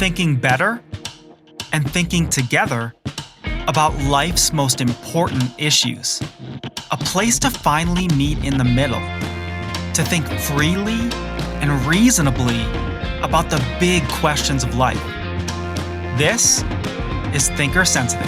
thinking better and thinking together about life's most important issues. A place to finally meet in the middle, to think freely and reasonably about the big questions of life. This is Thinker Sensitive.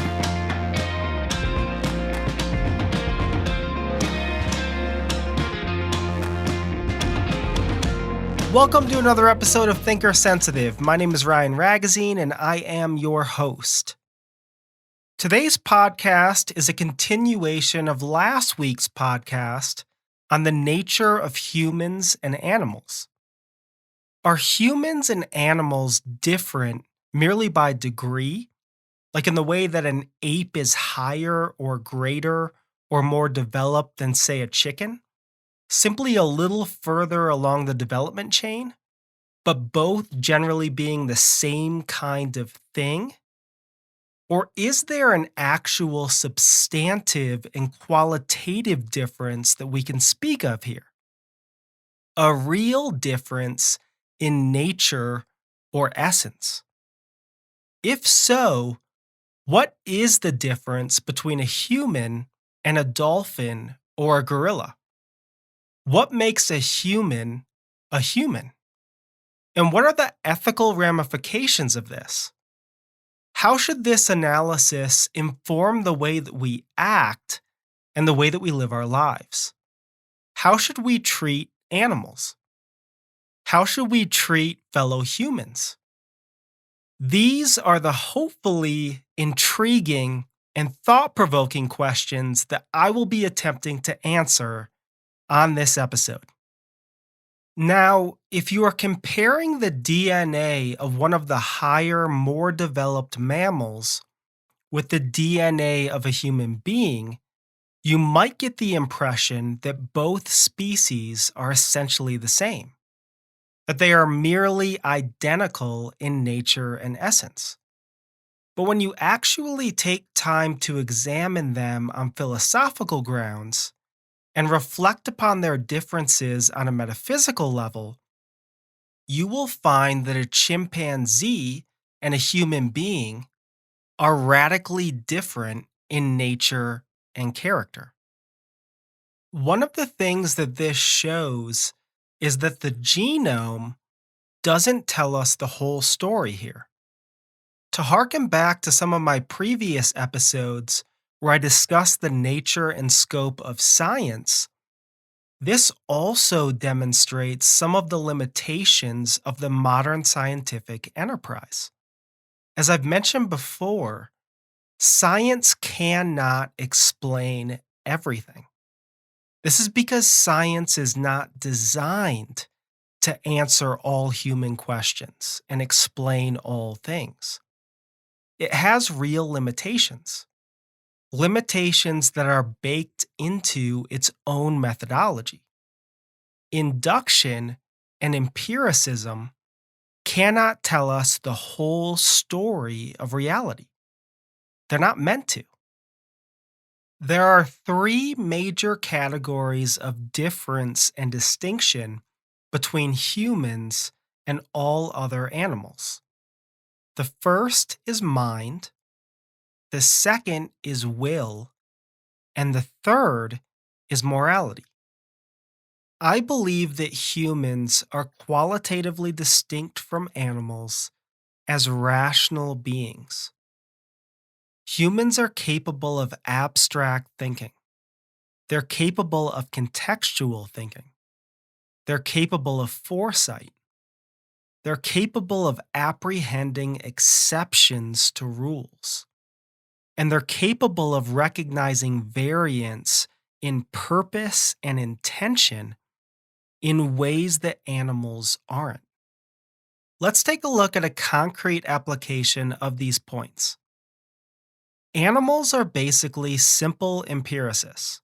Welcome to another episode of Thinker Sensitive. My name is Ryan Ragazine, and I am your host. Today's podcast is a continuation of last week's podcast on the nature of humans and animals. Are humans and animals different merely by degree, like in the way that an ape is higher or greater or more developed than, say, a chicken? Simply a little further along the development chain, but both generally being the same kind of thing? Or is there an actual substantive and qualitative difference that we can speak of here? A real difference in nature or essence? If so, what is the difference between a human and a dolphin or a gorilla? What makes a human a human? And what are the ethical ramifications of this? How should this analysis inform the way that we act and the way that we live our lives? How should we treat animals? How should we treat fellow humans? These are the hopefully intriguing and thought-provoking questions that I will be attempting to answer on this episode. Now, if you are comparing the DNA of one of the higher, more developed mammals with the DNA of a human being, you might get the impression that both species are essentially the same, that they are merely identical in nature and essence. But when you actually take time to examine them on philosophical grounds, and reflect upon their differences on a metaphysical level, you will find that a chimpanzee and a human being are radically different in nature and character. One of the things that this shows is that the genome doesn't tell us the whole story here. To harken back to some of my previous episodes, where I discuss the nature and scope of science, this also demonstrates some of the limitations of the modern scientific enterprise. As I've mentioned before, science cannot explain everything. This is because science is not designed to answer all human questions and explain all things. It has real limitations. Limitations that are baked into its own methodology. Induction and empiricism cannot tell us the whole story of reality. They're not meant to. There are three major categories of difference and distinction between humans and all other animals. The first is mind. The second is will, and the third is morality. I believe that humans are qualitatively distinct from animals as rational beings. Humans are capable of abstract thinking. They're capable of contextual thinking. They're capable of foresight. They're capable of apprehending exceptions to rules. And they're capable of recognizing variance in purpose and intention in ways that animals aren't. Let's take a look at a concrete application of these points. Animals are basically simple empiricists.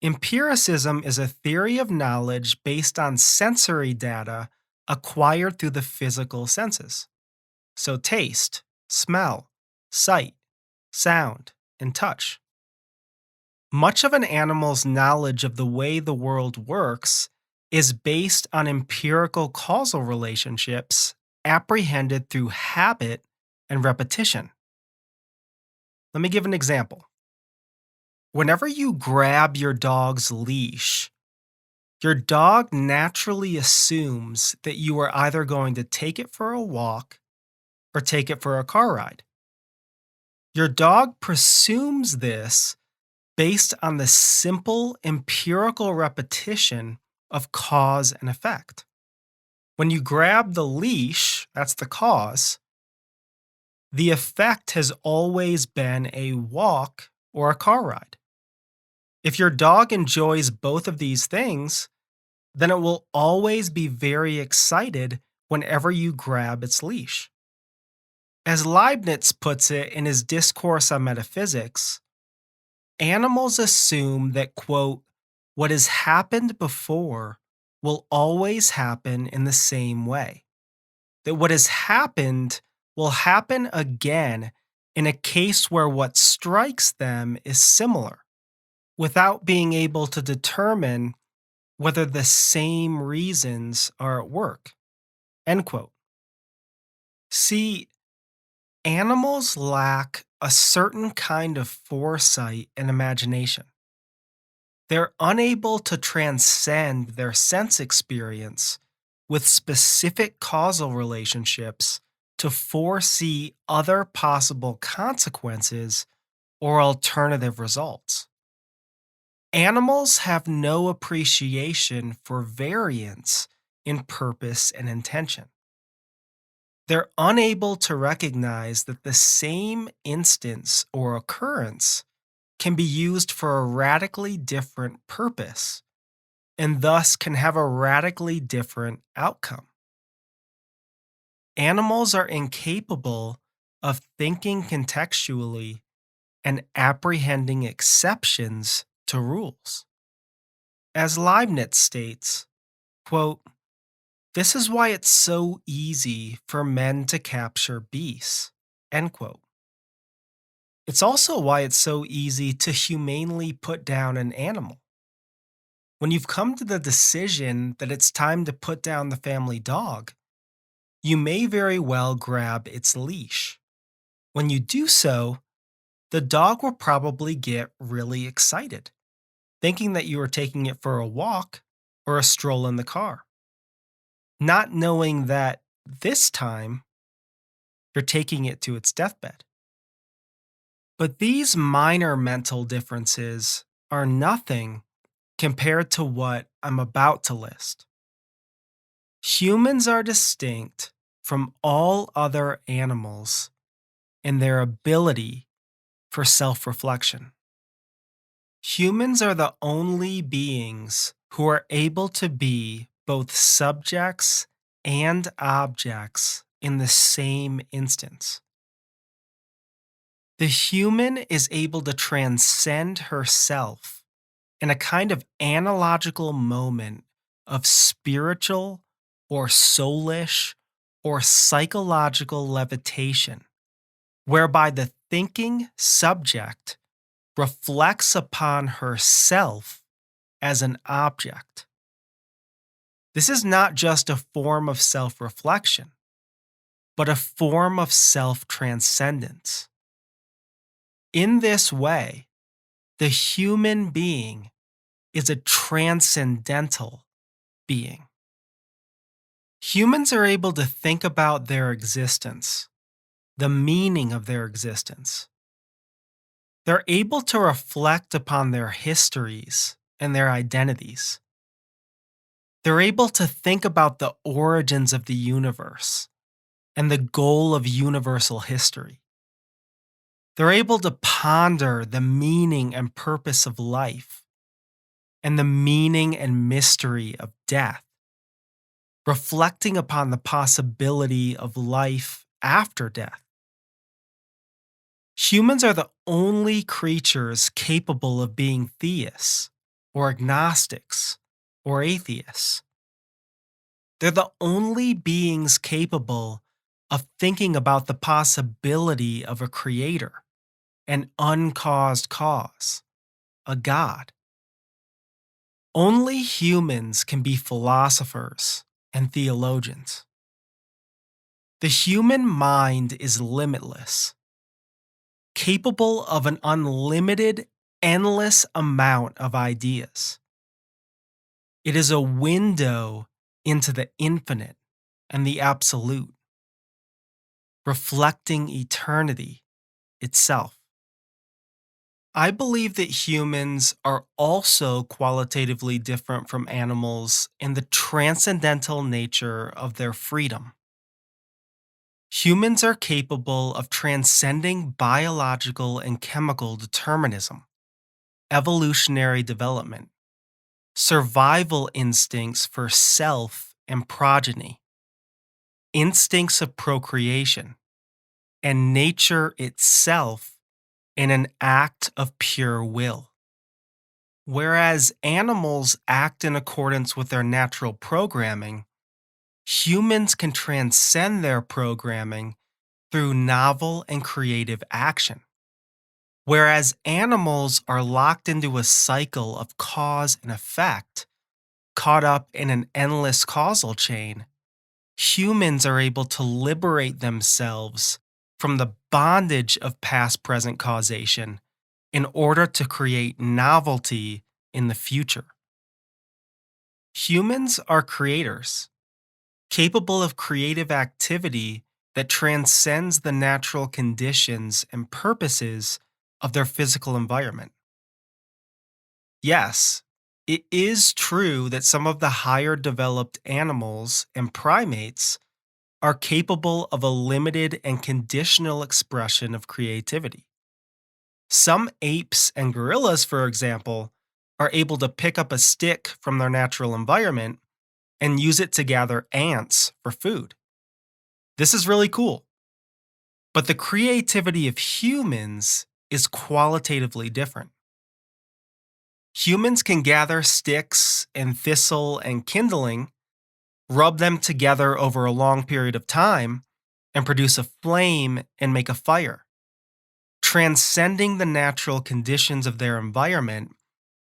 Empiricism is a theory of knowledge based on sensory data acquired through the physical senses. So taste, smell, sight, sound, and touch. Much of an animal's knowledge of the way the world works is based on empirical causal relationships apprehended through habit and repetition. Let me give an example. Whenever you grab your dog's leash, your dog naturally assumes that you are either going to take it for a walk or take it for a car ride. Your dog presumes this based on the simple empirical repetition of cause and effect. When you grab the leash, that's the cause, the effect has always been a walk or a car ride. If your dog enjoys both of these things, then it will always be very excited whenever you grab its leash. As Leibniz puts it in his Discourse on Metaphysics, animals assume that, quote, what has happened before will always happen in the same way. That what has happened will happen again in a case where what strikes them is similar, without being able to determine whether the same reasons are at work. End quote. See, animals lack a certain kind of foresight and imagination. They're unable to transcend their sense experience with specific causal relationships to foresee other possible consequences or alternative results. Animals have no appreciation for variance in purpose and intention. They're unable to recognize that the same instance or occurrence can be used for a radically different purpose and thus can have a radically different outcome. Animals are incapable of thinking contextually and apprehending exceptions to rules. As Leibniz states, quote, this is why it's so easy for men to capture beasts, end quote. It's also why it's so easy to humanely put down an animal. When you've come to the decision that it's time to put down the family dog, you may very well grab its leash. When you do so, the dog will probably get really excited, thinking that you are taking it for a walk or a stroll in the car, not knowing that this time you're taking it to its deathbed. But these minor mental differences are nothing compared to what I'm about to list. Humans are distinct from all other animals in their ability for self-reflection. Humans are the only beings who are able to be both subjects and objects in the same instance. The human is able to transcend herself in a kind of analogical moment of spiritual or soulish or psychological levitation, whereby the thinking subject reflects upon herself as an object. This is not just a form of self-reflection, but a form of self-transcendence. In this way, the human being is a transcendental being. Humans are able to think about their existence, the meaning of their existence. They're able to reflect upon their histories and their identities. They're able to think about the origins of the universe and the goal of universal history. They're able to ponder the meaning and purpose of life and the meaning and mystery of death, reflecting upon the possibility of life after death. Humans are the only creatures capable of being theists or agnostics or atheists. They're the only beings capable of thinking about the possibility of a creator, an uncaused cause, a God. Only humans can be philosophers and theologians. The human mind is limitless, capable of an unlimited, endless amount of ideas. It is a window into the infinite and the absolute, reflecting eternity itself. I believe that humans are also qualitatively different from animals in the transcendental nature of their freedom. Humans are capable of transcending biological and chemical determinism, evolutionary development, survival instincts for self and progeny, instincts of procreation, and nature itself in an act of pure will. Whereas animals act in accordance with their natural programming, humans can transcend their programming through novel and creative action. Whereas animals are locked into a cycle of cause and effect, caught up in an endless causal chain, humans are able to liberate themselves from the bondage of past present causation in order to create novelty in the future. Humans are creators, capable of creative activity that transcends the natural conditions and purposes of their physical environment. Yes, it is true that some of the higher developed animals and primates are capable of a limited and conditional expression of creativity. Some apes and gorillas, for example, are able to pick up a stick from their natural environment and use it to gather ants for food. This is really cool. But the creativity of humans is qualitatively different. Humans can gather sticks and thistle and kindling, rub them together over a long period of time, and produce a flame and make a fire, transcending the natural conditions of their environment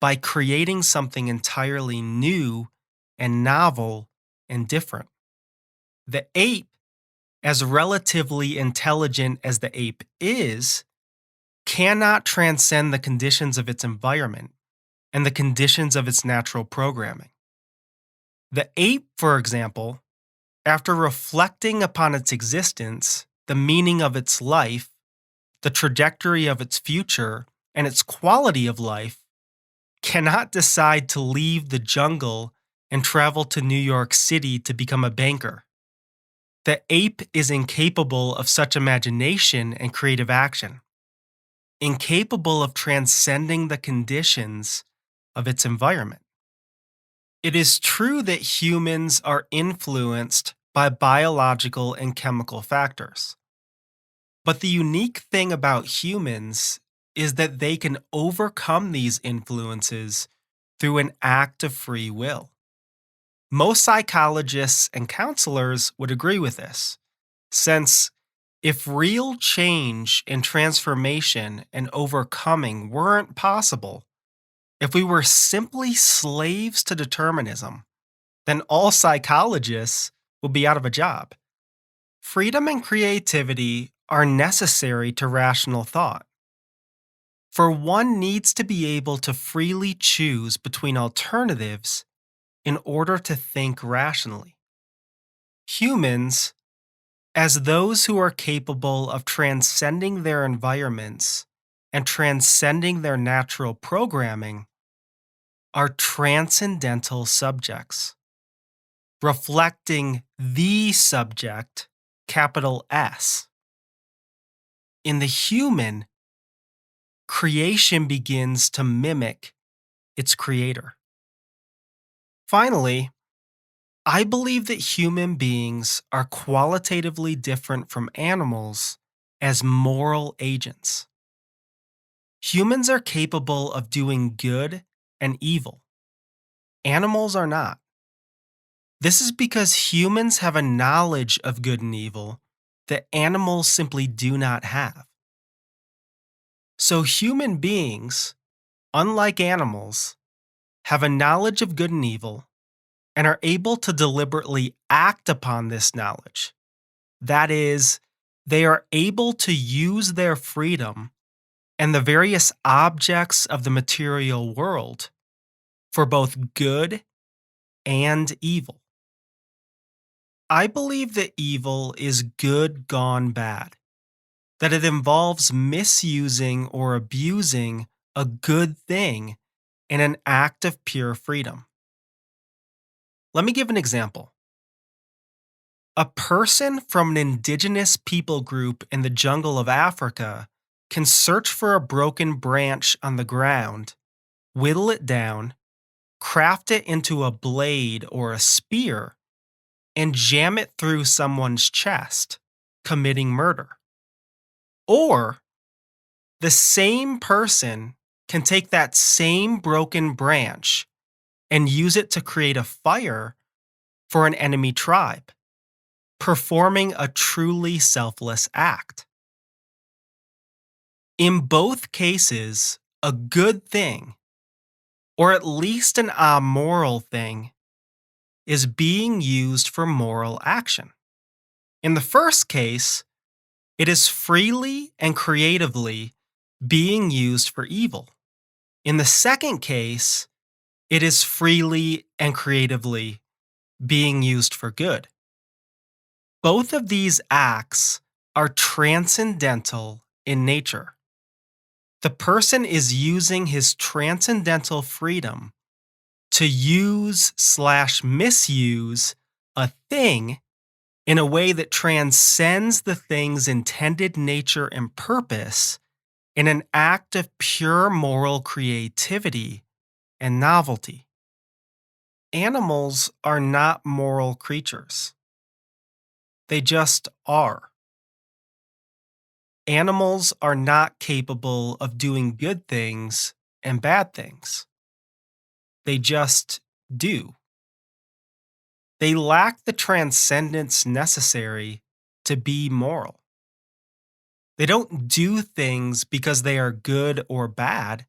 by creating something entirely new and novel and different. The ape, as relatively intelligent as the ape is, cannot transcend the conditions of its environment and the conditions of its natural programming. The ape, for example, after reflecting upon its existence, the meaning of its life, the trajectory of its future, and its quality of life, cannot decide to leave the jungle and travel to New York City to become a banker. The ape is incapable of such imagination and creative action, incapable of transcending the conditions of its environment. It is true that humans are influenced by biological and chemical factors. But the unique thing about humans is that they can overcome these influences through an act of free will. Most psychologists and counselors would agree with this, since if real change and transformation and overcoming weren't possible, if we were simply slaves to determinism, then all psychologists would be out of a job. Freedom and creativity are necessary to rational thought. For one needs to be able to freely choose between alternatives in order to think rationally. Humans, as those who are capable of transcending their environments and transcending their natural programming, are transcendental subjects, reflecting the subject, capital S. In the human, creation begins to mimic its creator. Finally, I believe that human beings are qualitatively different from animals as moral agents. Humans are capable of doing good and evil. Animals are not. This is because humans have a knowledge of good and evil that animals simply do not have. So human beings, unlike animals, have a knowledge of good and evil and are able to deliberately act upon this knowledge, That is, they are able to use their freedom and the various objects of the material world for both good and evil. I believe that evil is good gone bad, that it involves misusing or abusing a good thing in an act of pure freedom. Let me give an example. A person from an indigenous people group in the jungle of Africa can search for a broken branch on the ground, whittle it down, craft it into a blade or a spear, and jam it through someone's chest, committing murder. Or the same person can take that same broken branch and use it to create a fire for an enemy tribe, performing a truly selfless act. In both cases, a good thing, or at least an amoral thing, is being used for moral action. In the first case, it is freely and creatively being used for evil. In the second case, it is freely and creatively being used for good. Both of these acts are transcendental in nature. The person is using his transcendental freedom to use/misuse a thing in a way that transcends the thing's intended nature and purpose in an act of pure moral creativity and novelty. Animals are not moral creatures. They just are. Animals are not capable of doing good things and bad things. They just do. They lack the transcendence necessary to be moral. They don't do things because they are good or bad.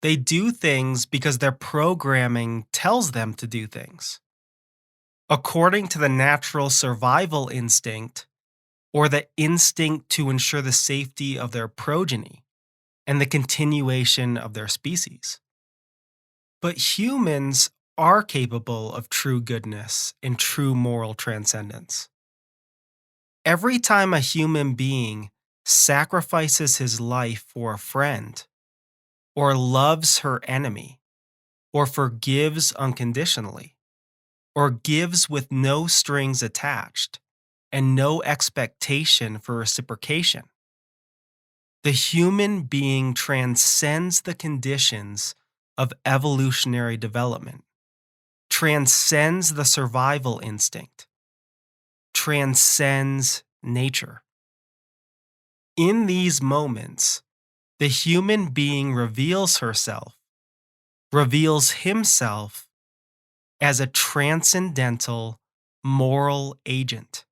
They do things because their programming tells them to do things, according to the natural survival instinct or the instinct to ensure the safety of their progeny and the continuation of their species. But humans are capable of true goodness and true moral transcendence. Every time a human being sacrifices his life for a friend, or loves her enemy, or forgives unconditionally, or gives with no strings attached and no expectation for reciprocation, the human being transcends the conditions of evolutionary development, transcends the survival instinct, transcends nature. In these moments, the human being reveals herself, reveals himself as a transcendental moral agent,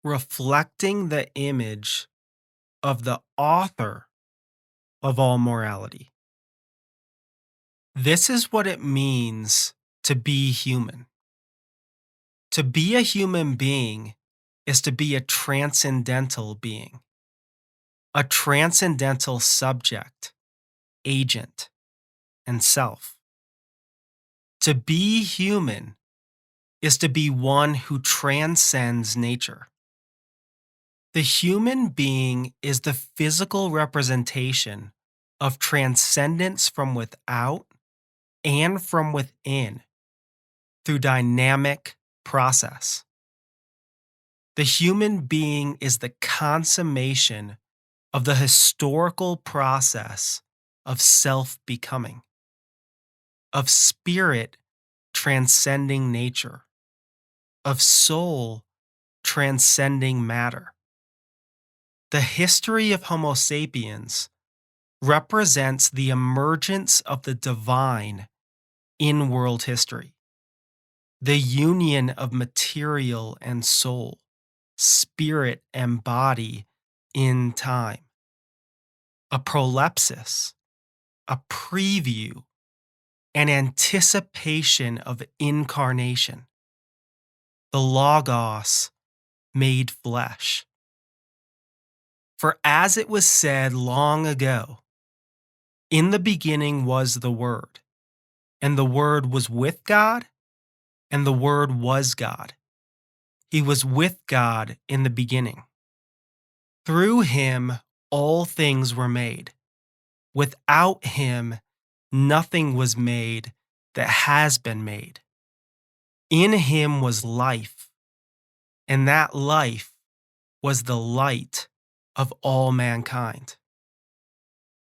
reflecting the image of the author of all morality. This is what it means to be human. To be a human being is to be a transcendental being, a transcendental subject, agent, and self. To be human is to be one who transcends nature. The human being is the physical representation of transcendence from without and from within through dynamic process. The human being is the consummation of the historical process of self-becoming, of spirit transcending nature, of soul transcending matter. The history of Homo sapiens represents the emergence of the divine in world history, the union of material and soul, spirit and body in time, a prolepsis, a preview, an anticipation of incarnation. The Logos made flesh. For as it was said long ago, in the beginning was the Word, and the Word was with God, and the Word was God. He was with God in the beginning. Through him all things were made. Without him nothing was made that has been made. In him was life, and that life was the light of all mankind.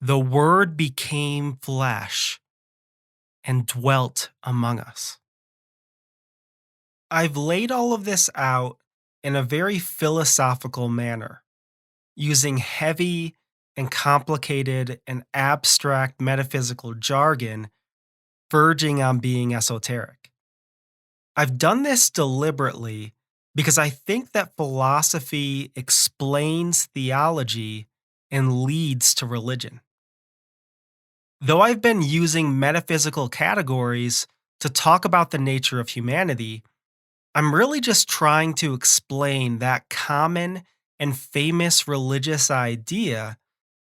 The Word became flesh and dwelt among us. I've laid all of this out in a very philosophical manner, using heavy and complicated and abstract metaphysical jargon verging on being esoteric. I've done this deliberately because I think that philosophy explains theology and leads to religion. Though I've been using metaphysical categories to talk about the nature of humanity, I'm really just trying to explain that common and famous religious idea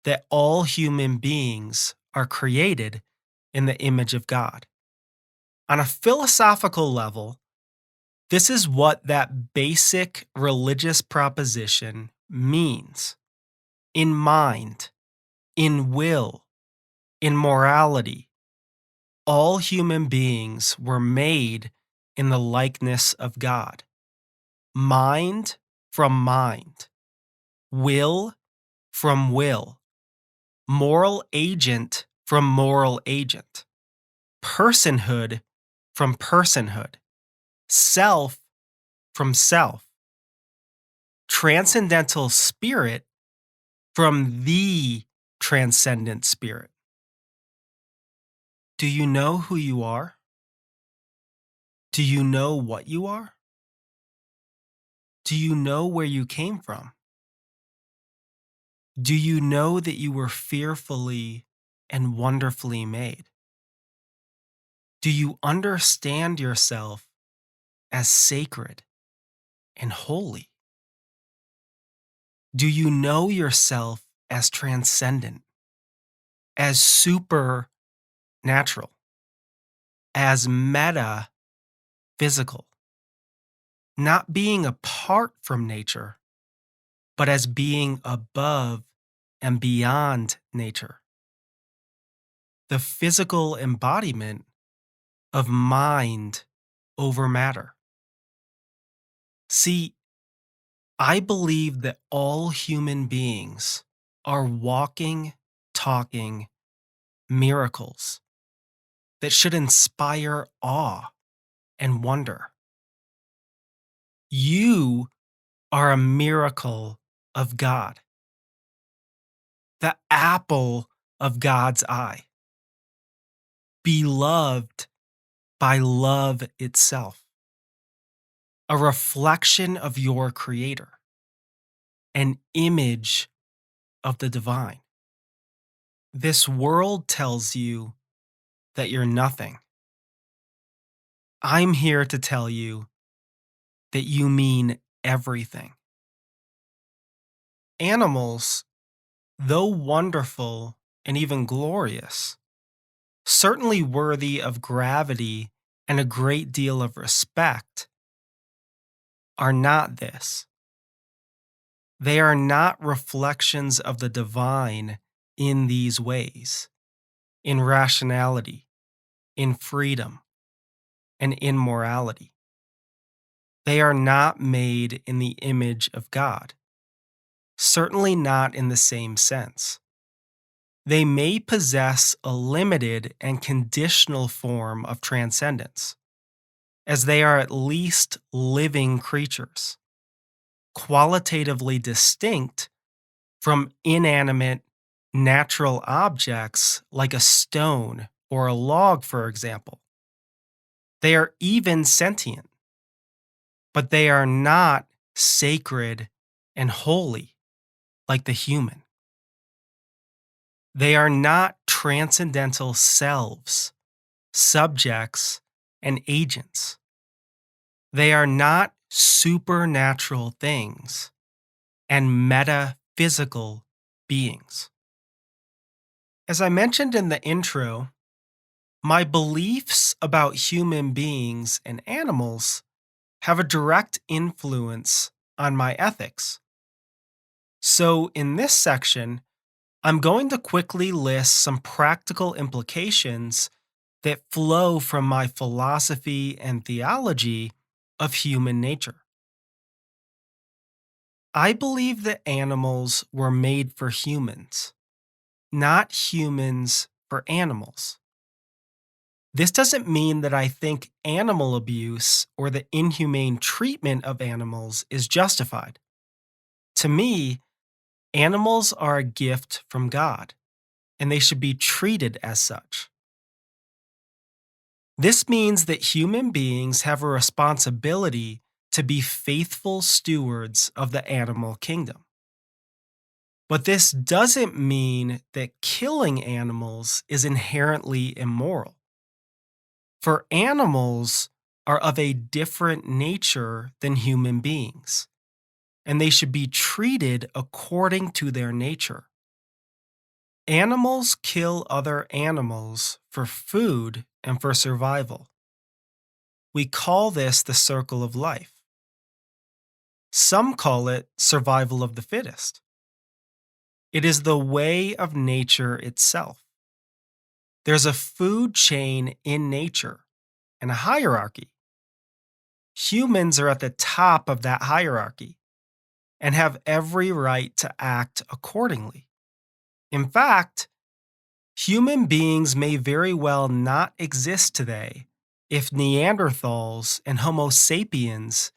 that all human beings are created in the image of God. On a philosophical level, this is what that basic religious proposition means. In mind, in will, in morality, all human beings were made in the likeness of God. Mind from mind, will from will, moral agent from moral agent, personhood from personhood, self from self, transcendental spirit from the transcendent spirit. Do you know who you are? Do you know what you are? Do you know where you came from? Do you know that you were fearfully and wonderfully made? Do you understand yourself as sacred and holy? Do you know yourself as transcendent, as supernatural, as metaphysical, not being apart from nature, but as being above and beyond nature? The physical embodiment of mind over matter. See, I believe that all human beings are walking, talking miracles that should inspire awe and wonder. You are a miracle of God, the apple of God's eye, beloved by love itself, a reflection of your Creator, an image of the divine. This world tells you that you're nothing. I'm here to tell you that you mean everything. Animals, though wonderful and even glorious, certainly worthy of gravity and a great deal of respect, are not this. They are not reflections of the divine in these ways, in rationality, in freedom, and in morality. They are not made in the image of God, certainly not in the same sense. They may possess a limited and conditional form of transcendence, as they are at least living creatures, qualitatively distinct from inanimate, natural objects like a stone or a log, for example. They are even sentient, but they are not sacred and holy like the human. They are not transcendental selves, subjects, and agents. They are not supernatural things, and metaphysical beings. As I mentioned in the intro, my beliefs about human beings and animals have a direct influence on my ethics. So, in this section, I'm going to quickly list some practical implications that flow from my philosophy and theology of human nature. I believe that animals were made for humans, not humans for animals. This doesn't mean that I think animal abuse or the inhumane treatment of animals is justified. To me, animals are a gift from God, and they should be treated as such. This means that human beings have a responsibility to be faithful stewards of the animal kingdom. But this doesn't mean that killing animals is inherently immoral. For animals are of a different nature than human beings, and they should be treated according to their nature. Animals kill other animals for food and for survival. We call this the circle of life. Some call it survival of the fittest. It is the way of nature itself. There's a food chain in nature and a hierarchy. Humans are at the top of that hierarchy and have every right to act accordingly. In fact, human beings may very well not exist today if Neanderthals and Homo sapiens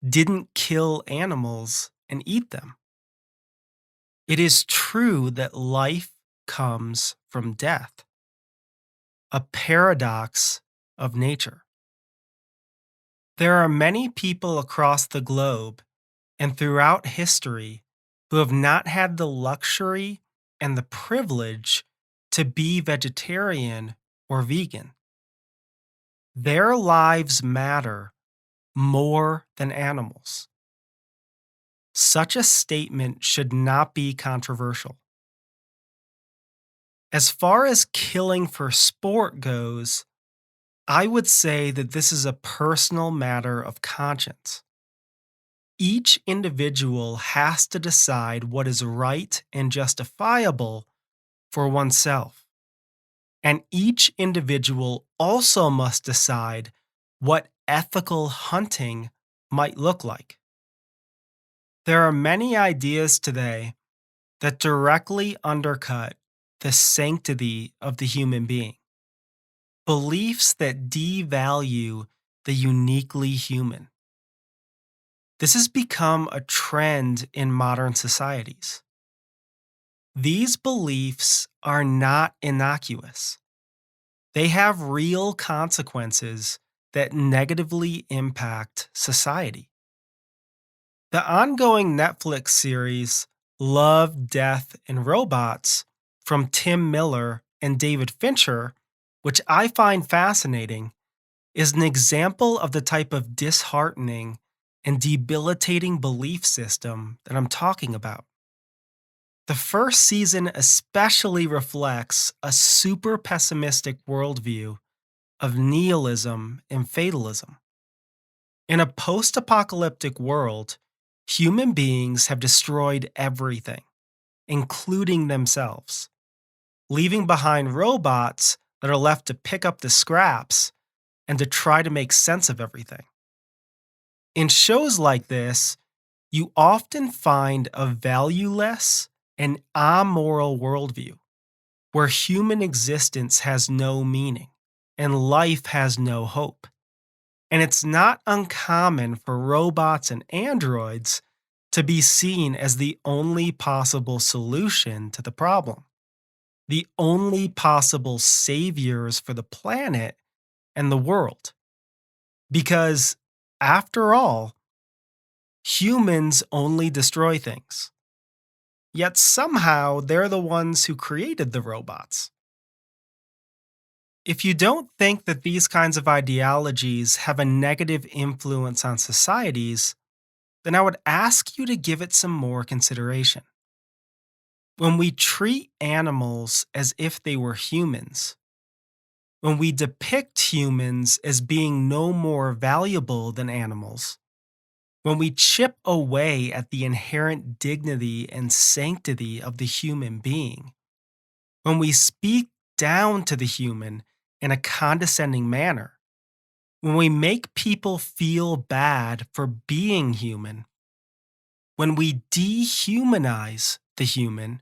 didn't kill animals and eat them. It is true that life comes from death, a paradox of nature. There are many people across the globe and throughout history who have not had the luxury and the privilege to be vegetarian or vegan. Their lives matter more than animals. Such a statement should not be controversial. As far as killing for sport goes, I would say that this is a personal matter of conscience. Each individual has to decide what is right and justifiable for oneself. And each individual also must decide what ethical hunting might look like. There are many ideas today that directly undercut the sanctity of the human being. Beliefs that devalue the uniquely human. This has become a trend in modern societies. These beliefs are not innocuous. They have real consequences that negatively impact society. The ongoing Netflix series Love, Death, and Robots from Tim Miller and David Fincher, which I find fascinating, is an example of the type of disheartening and debilitating belief system that I'm talking about. The first season especially reflects a super pessimistic worldview of nihilism and fatalism. In a post apocalyptic world, human beings have destroyed everything, including themselves, leaving behind robots that are left to pick up the scraps and to try to make sense of everything. In shows like this, you often find a valueless and amoral worldview where human existence has no meaning and life has no hope. And it's not uncommon for robots and androids to be seen as the only possible solution to the problem, the only possible saviors for the planet and the world. Because, after all, humans only destroy things. Yet somehow they're the ones who created the robots. If you don't think that these kinds of ideologies have a negative influence on societies, then I would ask you to give it some more consideration. When we treat animals as if they were humans, when we depict humans as being no more valuable than animals, when we chip away at the inherent dignity and sanctity of the human being, when we speak down to the human in a condescending manner, when we make people feel bad for being human, when we dehumanize the human,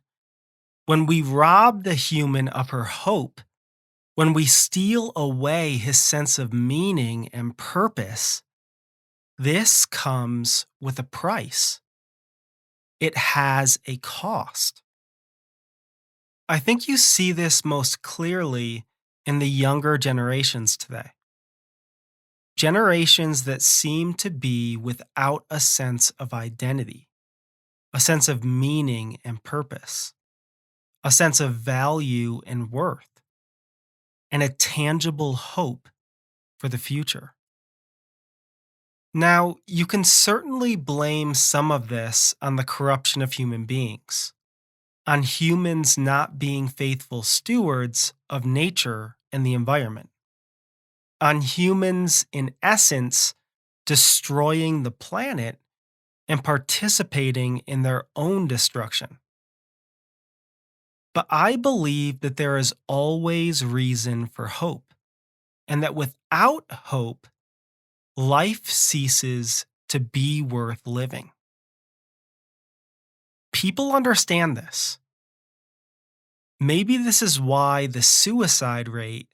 when we rob the human of her hope, when we steal away his sense of meaning and purpose, this comes with a price. It has a cost. I think you see this most clearly in the younger generations today. Generations that seem to be without a sense of identity, a sense of meaning and purpose, a sense of value and worth, and a tangible hope for the future. Now, you can certainly blame some of this on the corruption of human beings, on humans not being faithful stewards of nature and the environment, on humans, in essence, destroying the planet and participating in their own destruction. But I believe that there is always reason for hope, and that without hope, life ceases to be worth living. People understand this. Maybe this is why the suicide rate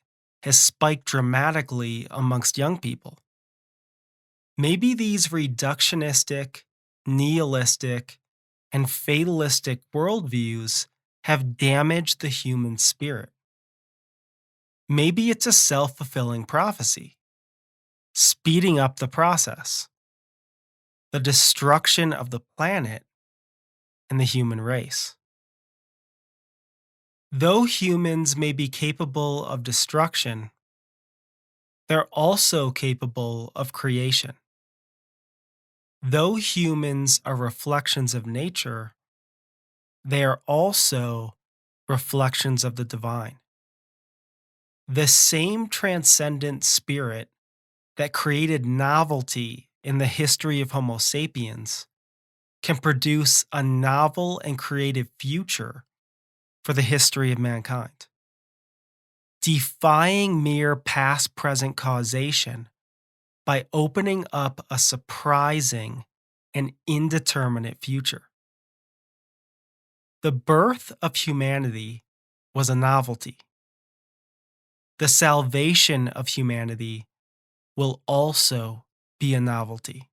has spiked dramatically amongst young people. Maybe these reductionistic, nihilistic, and fatalistic worldviews have damaged the human spirit. Maybe it's a self-fulfilling prophecy, speeding up the process, the destruction of the planet and the human race. Though humans may be capable of destruction, they're also capable of creation. Though humans are reflections of nature, they are also reflections of the divine. The same transcendent spirit that created novelty in the history of Homo sapiens can produce a novel and creative future for the history of mankind, defying mere past-present causation by opening up a surprising and indeterminate future. The birth of humanity was a novelty. The salvation of humanity will also be a novelty.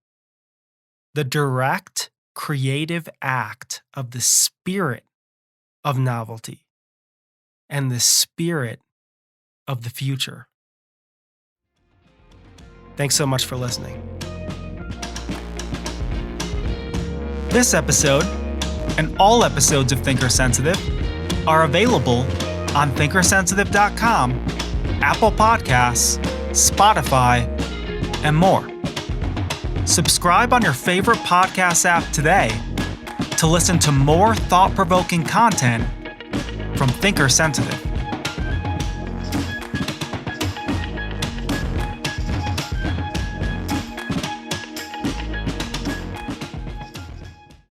The direct creative act of the spirit of novelty and the spirit of the future. Thanks so much for listening. This episode and all episodes of Thinker Sensitive are available on thinkersensitive.com, Apple Podcasts, Spotify, and more. Subscribe on your favorite podcast app today to listen to more thought-provoking content from Thinker Sensitive.